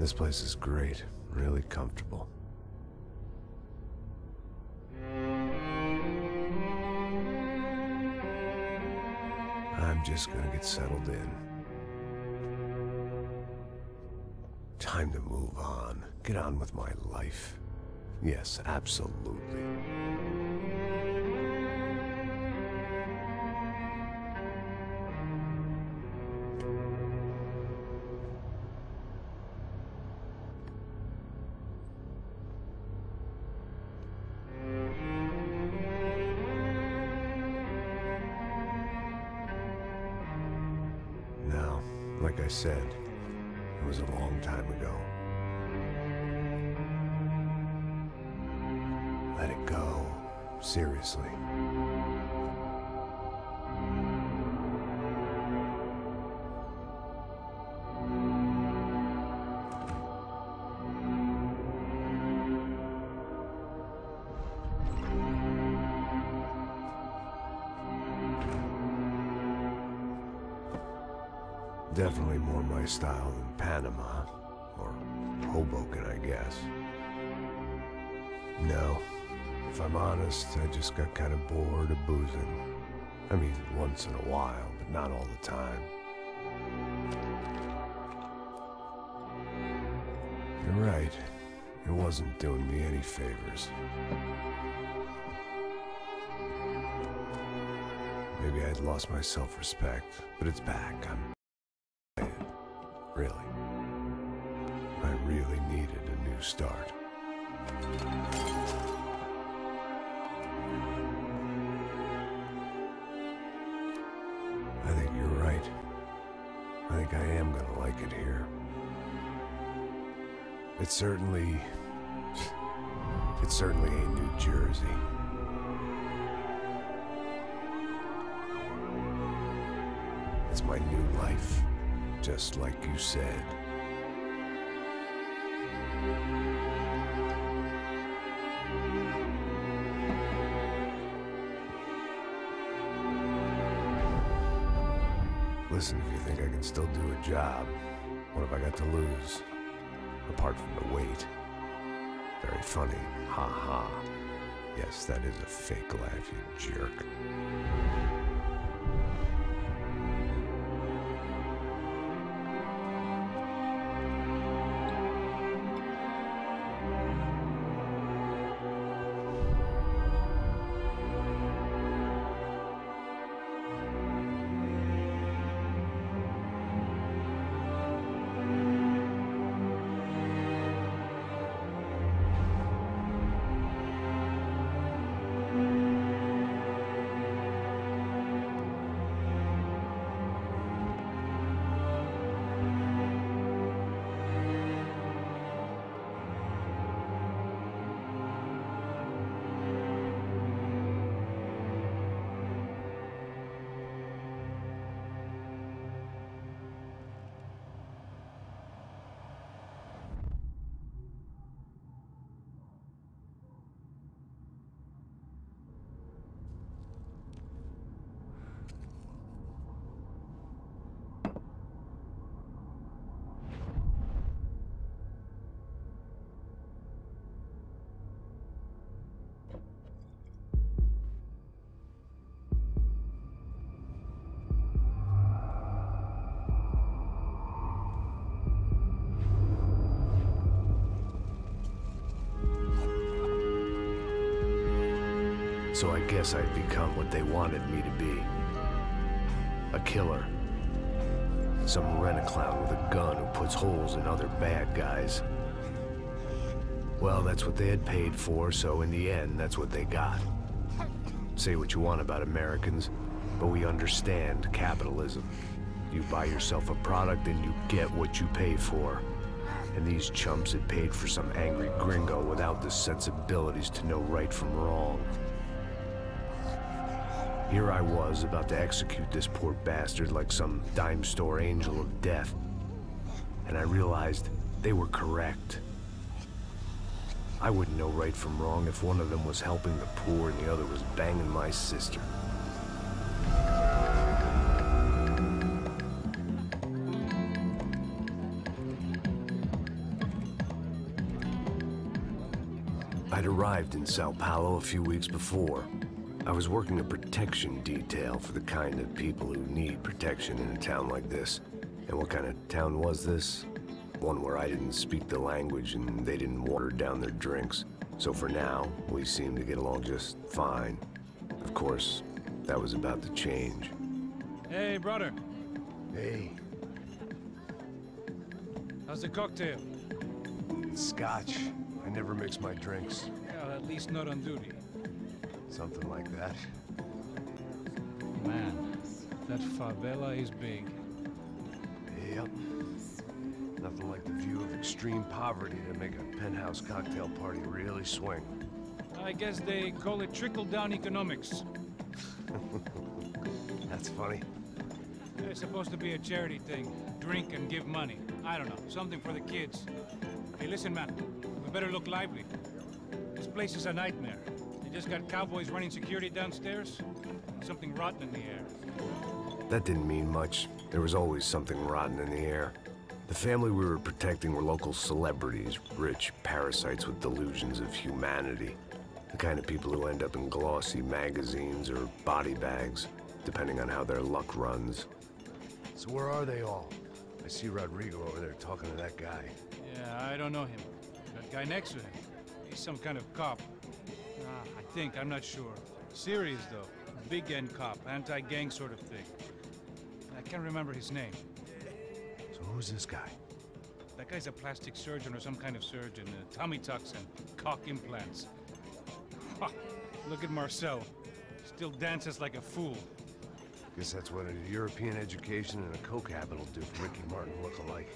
This place is great, really comfortable. I'm just gonna get settled in. Time to move on. Get on with my life. Yes, absolutely. Now, like I said, it was a long time ago. Let it go. Seriously. Definitely more my style than Panama, or Hoboken, I guess. No, if I'm honest, I just got kind of bored of boozing. I mean, once in a while, but not all the time. You're right, it wasn't doing me any favors. Maybe I'd lost my self-respect, but it's back. Really. I really needed a new start. I think you're right. I think I am gonna like it here. It's certainly ain't New Jersey. It's my new life. Just like you said. Listen, if you think I can still do a job, what have I got to lose? Apart from the weight. Very funny. Ha ha. Yes, that is a fake laugh, you jerk. So I guess I'd become what they wanted me to be. A killer. Some rent-a-clown with a gun who puts holes in other bad guys. Well, that's what they had paid for, so in the end, that's what they got. Say what you want about Americans, but we understand capitalism. You buy yourself a product and you get what you pay for. And these chumps had paid for some angry gringo without the sensibilities to know right from wrong. Here I was, about to execute this poor bastard like some dime store angel of death. And I realized they were correct. I wouldn't know right from wrong if one of them was helping the poor and the other was banging my sister. I'd arrived in Sao Paulo a few weeks before. I was working a protection detail for the kind of people who need protection in a town like this. And what kind of town was this? One where I didn't speak the language and they didn't water down their drinks. So for now, we seemed to get along just fine. Of course, that was about to change. Hey, brother. Hey. How's the cocktail? It's scotch. I never mix my drinks. Yeah, at least not on duty. Something like that. Man, that favela is big. Yep. Nothing like the view of extreme poverty to make a penthouse cocktail party really swing. I guess they call it trickle-down economics. That's funny. It's supposed to be a charity thing. Drink and give money. I don't know, something for the kids. Hey, listen, man. We better look lively. This place is a nightmare. They just got cowboys running security downstairs. Something rotten in the air. That didn't mean much. There was always something rotten in the air. The family we were protecting were local celebrities, rich parasites with delusions of humanity. The kind of people who end up in glossy magazines or body bags, depending on how their luck runs. So where are they all? I see Rodrigo over there talking to that guy. Yeah, I don't know him. That guy next to him. He's some kind of cop. I think, I'm not sure. Serious, though. Big end cop, anti-gang sort of thing. I can't remember his name. So who's this guy? That guy's a plastic surgeon or some kind of surgeon. Tummy tucks and cock implants. Look at Marcel. Still dances like a fool. Guess that's what a European education and a coke habit will do for Ricky Martin look-alike.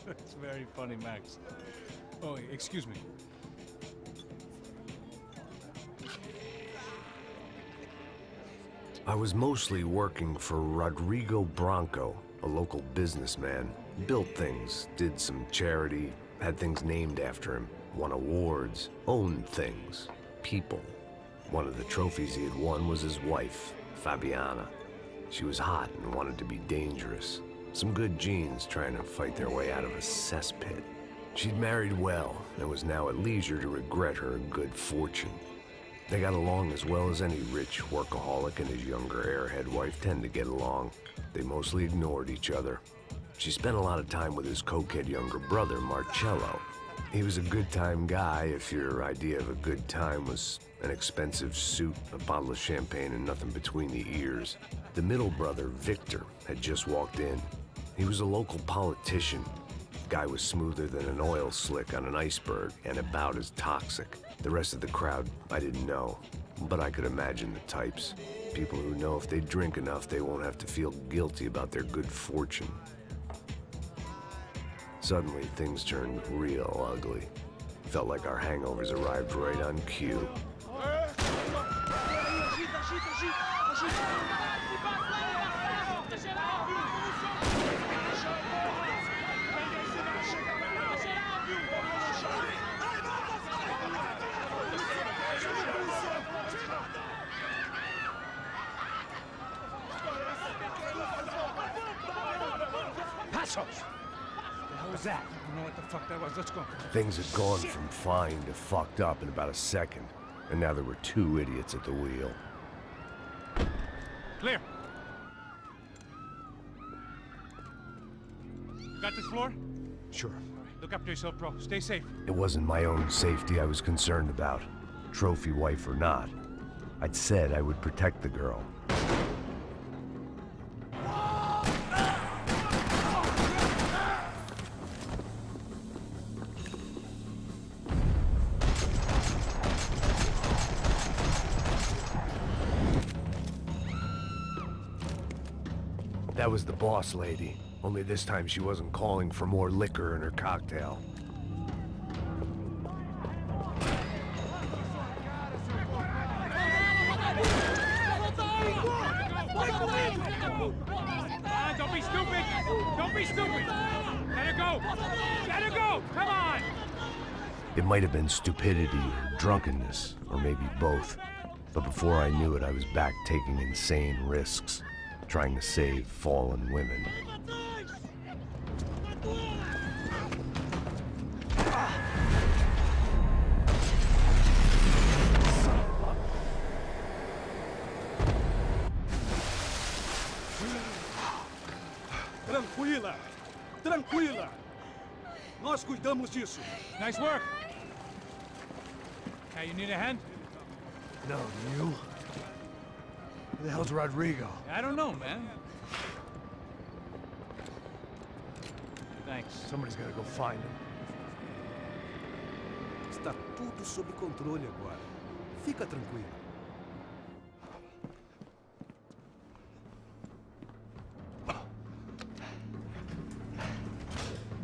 That's very funny, Max. Oh, excuse me. I was mostly working for Rodrigo Branco, a local businessman. Built things, did some charity, had things named after him, won awards, owned things, people. One of the trophies he had won was his wife, Fabiana. She was hot and wanted to be dangerous. Some good genes trying to fight their way out of a cesspit. She'd married well and was now at leisure to regret her good fortune. They got along as well as any rich workaholic and his younger airhead wife tend to get along. They mostly ignored each other. She spent a lot of time with his cokehead younger brother, Marcello. He was a good-time guy if your idea of a good time was an expensive suit, a bottle of champagne, and nothing between the ears. The middle brother, Victor, had just walked in. He was a local politician. Guy was smoother than an oil slick on an iceberg and about as toxic. The rest of the crowd, I didn't know, but I could imagine the types. People who know if they drink enough, they won't have to feel guilty about their good fortune. Suddenly, things turned real ugly. Felt like our hangovers arrived right on cue. That? I don't know what the fuck that was. Let's go. Things had gone from fine to fucked up in about a second, and now there were two idiots at the wheel. Clear. Got this floor? Sure. All right, look after yourself, bro. Stay safe. It wasn't my own safety I was concerned about, trophy wife or not. I'd said I would protect the girl. That was the boss lady, only this time she wasn't calling for more liquor in her cocktail. Don't be stupid! Don't be stupid! Let her go! Let her go! Come on! It might have been stupidity or drunkenness, or maybe both. But before I knew it, I was back taking insane risks, trying to save fallen women. tranquila. Nós cuidamos disso. Nice work. Hey, you need a hand? No, you? Who the hell's Rodrigo? I don't know, man. Thanks. Somebody's gotta go find him. Está tudo sob controle agora. Fica tranquilo.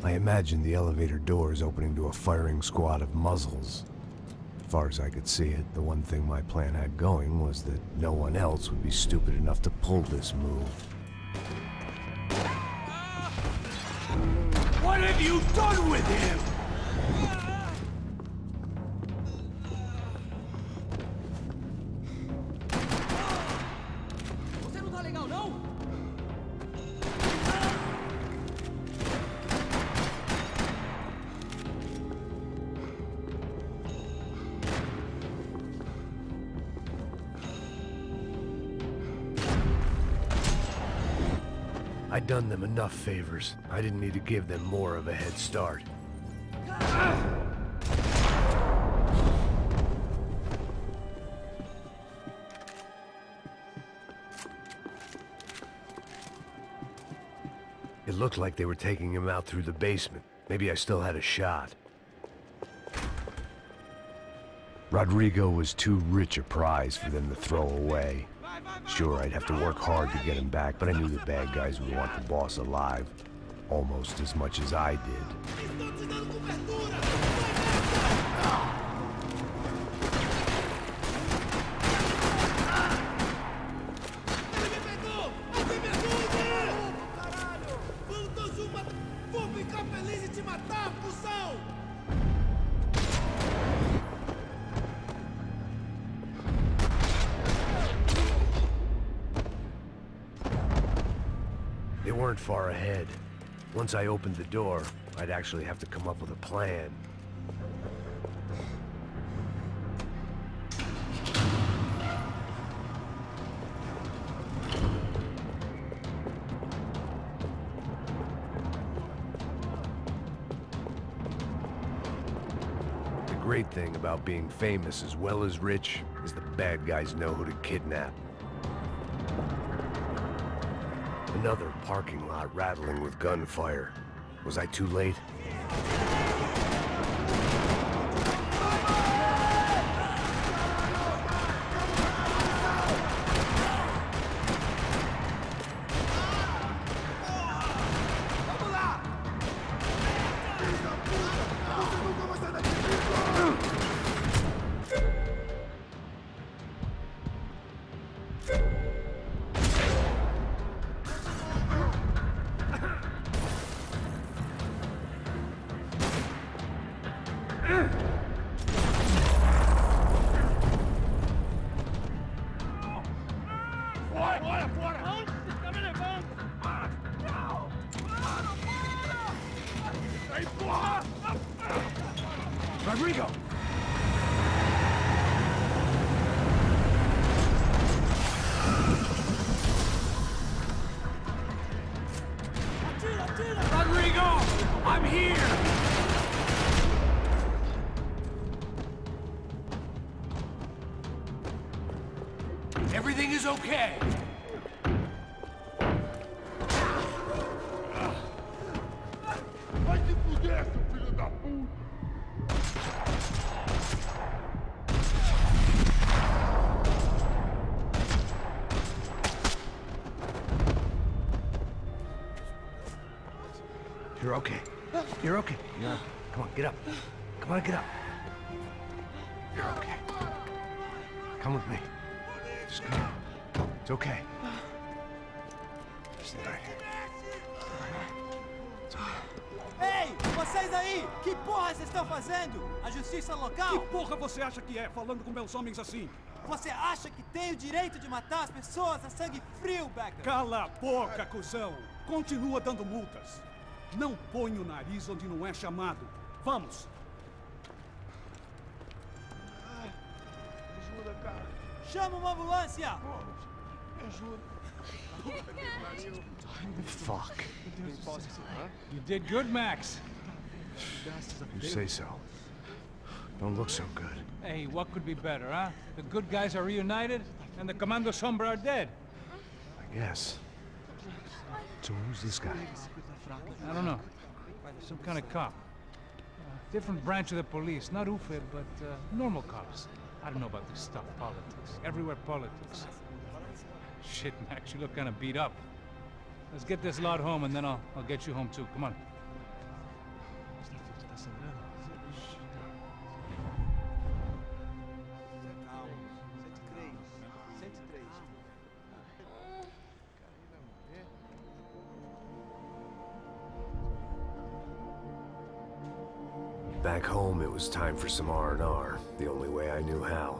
I imagine the elevator doors opening to a firing squad of muzzles. As far as I could see it, the one thing my plan had going was that no one else would be stupid enough to pull this move. What have you done with him? Você não tá legal, não? I'd done them enough favors. I didn't need to give them more of a head start. It looked like they were taking him out through the basement. Maybe I still had a shot. Rodrigo was too rich a prize for them to throw away. Sure, I'd have to work hard to get him back, but I knew the bad guys would want the boss alive. Almost as much as I did. They weren't far ahead. Once I opened the door, I'd actually have to come up with a plan. The great thing about being famous as well as rich is the bad guys know who to kidnap. Another parking lot rattling with gunfire. Was I too late? Rodrigo! Rodrigo! I'm here! Everything is okay! Vai se fuder, seu filho da puta! You're okay. You're okay. Yeah. Come on, get up. Come on, get up. You're okay. Come with me. Just come on. It's okay. Stay right here. Ei, vocês aí! Que porra vocês estão fazendo? A justiça local? Que porra você acha que é, falando com meus homens assim? Você acha que tem o direito de matar as pessoas a sangue frio, Becker? Cala a boca, cuzão! Continua dando multas. Não põe o nariz onde não é chamado. Vamos! Ajuda, cara. Chama uma ambulância! Vamos. Me ajuda. Fuck. You did good, Max. You say so. Don't look so good. Hey, what could be better, huh? The good guys are reunited, and the Commando Sombra are dead. I guess. So who's this guy? I don't know. Some kind of cop. Different branch of the police. Not UFE, but normal cops. I don't know about this stuff, politics. Everywhere politics. Shit, Max, you look kind of beat up. Let's get this lot home, and then I'll get you home, too. Come on. Back home, it was time for some R&R, the only way I knew how.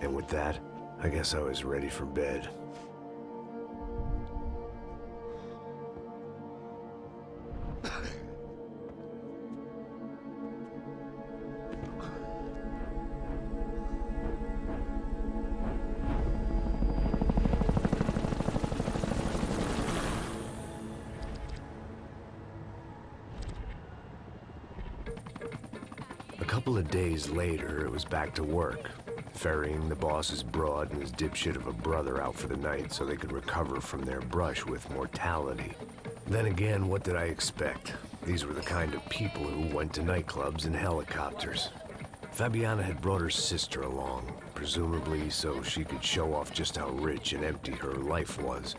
And with that, I guess I was ready for bed. A couple of days later, it was back to work. Ferrying the boss's broad and his dipshit of a brother out for the night so they could recover from their brush with mortality. Then again, what did I expect? These were the kind of people who went to nightclubs in helicopters. Fabiana had brought her sister along, presumably so she could show off just how rich and empty her life was.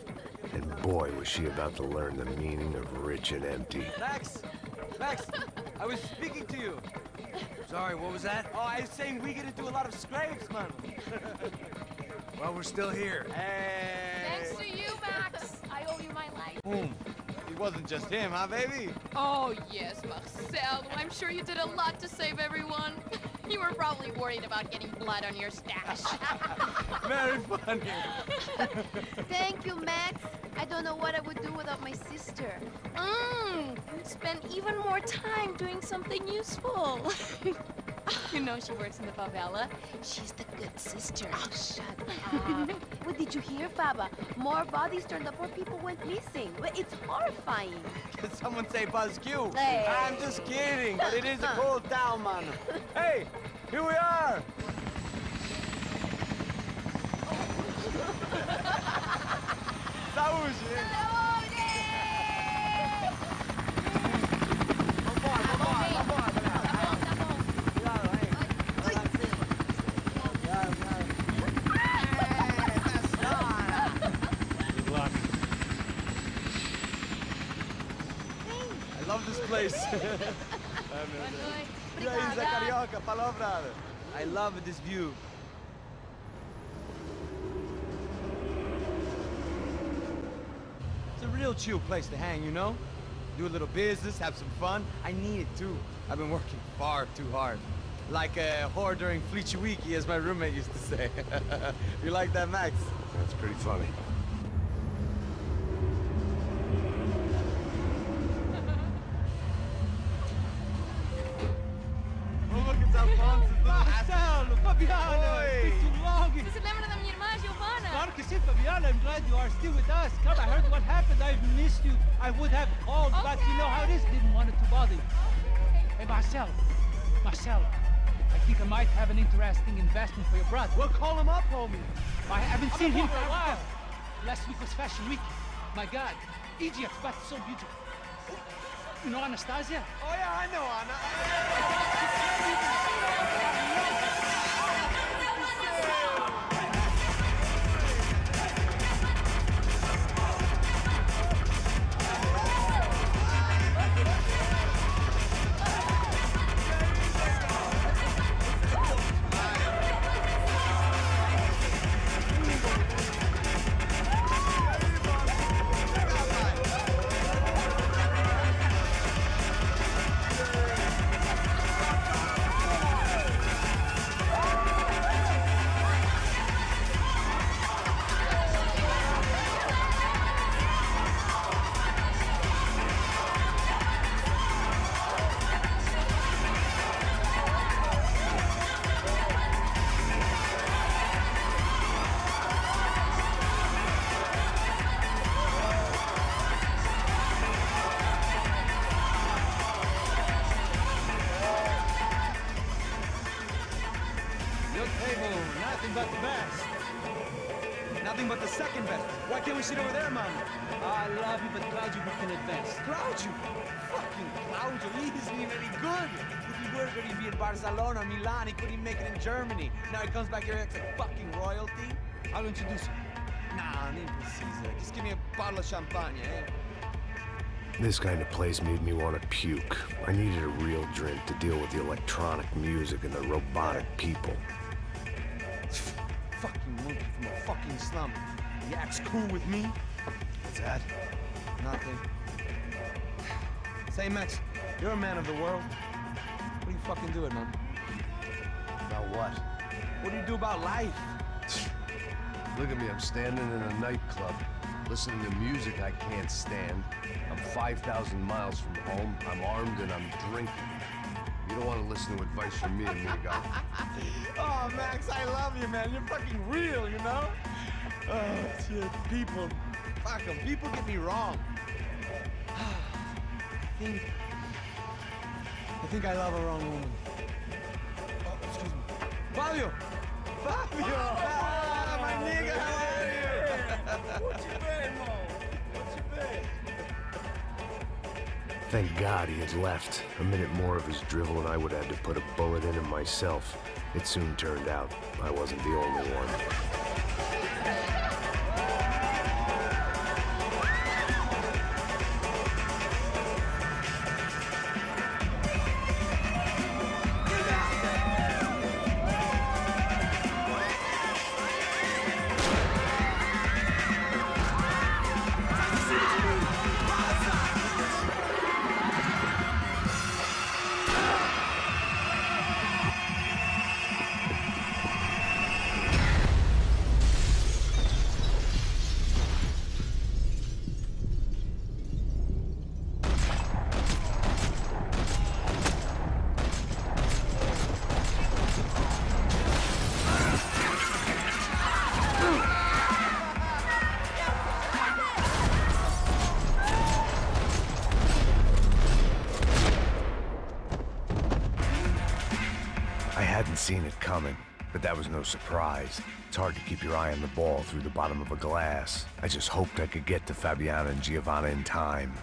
And boy, was she about to learn the meaning of rich and empty. Max! Max! I was speaking to you. Sorry, what was that? Oh, I was saying we get into a lot of scrapes, man. Well, we're still here. Hey! Thanks to you, Max. I owe you my life. Boom. It wasn't just him, huh, baby? Oh, yes, Marcel. I'm sure you did a lot to save everyone. You were probably worried about getting blood on your stash. Very funny. Thank you, Max. I don't know what I would do without my sister. Spend even more time doing something useful. You know she works in the favela. She's the good sister. Oh, shut up. What did you hear, Faba? More bodies turned up where people went missing. It's horrifying. Did someone say Buzz Q? Hey. I'm just kidding, but it is a cool town, man. Hey, here we are. Saúde! I love this place. Carioca, palavra. I love this view. It's a real chill place to hang, you know? Do a little business, have some fun. I need it too. I've been working far too hard. Like a whore during Fleechy Weeky, as my roommate used to say. You like that, Max? That's pretty funny. Marcelo, Fabiana, it's been too long. Você se lembra da minha irmã, Giovanna? Claro que sim, Fabiana. I'm glad you are still with us. Come, I heard what happened. I've missed you. I would have called, but you know how it is. Didn't want it to bother you. Hey, Marcelo, I think I might have an interesting investment for your brother. Well, call him up, homie. I haven't seen him for a while. Last week was Fashion Week. My God, Egypt, but so beautiful. You know Anastasia? Oh, yeah, I know Anna. invest. Why can't we sit over there, Mama? I love you, but Claudio, we can advance. Claudio? Fucking Claudio, he isn't even any good. If he were good, he'd be in Barcelona, Milan. He couldn't even make it in Germany. Now he comes back here and acts like fucking royalty. I'll introduce you. Nah, name Caesar. Just give me a bottle of champagne, eh? This kind of place made me want to puke. I needed a real drink to deal with the electronic music and the robotic people. Fucking monkey from a fucking slum. He acts cool with me. What's that? Nothing. Say, Max, you're a man of the world. What do you fucking do it, man? About what? What do you do about life? Look at me, I'm standing in a nightclub, listening to music I can't stand. I'm 5,000 miles from home, I'm armed, and I'm drinking. You don't want to listen to advice from me, amigo. Oh, Max, I love you, man. You're fucking real, you know? Oh, shit. People. Fuck them. People get me wrong. I think I love a wrong woman. Oh, excuse me. Fabio! Fabio! Ah, my nigga, how are you? What you been, Mo? What you been? Thank God he had left. A minute more of his drivel and I would have had to put a bullet in him myself. It soon turned out I wasn't the only one. I hadn't seen it coming, but that was no surprise. It's hard to keep your eye on the ball through the bottom of a glass. I just hoped I could get to Fabiana and Giovanna in time.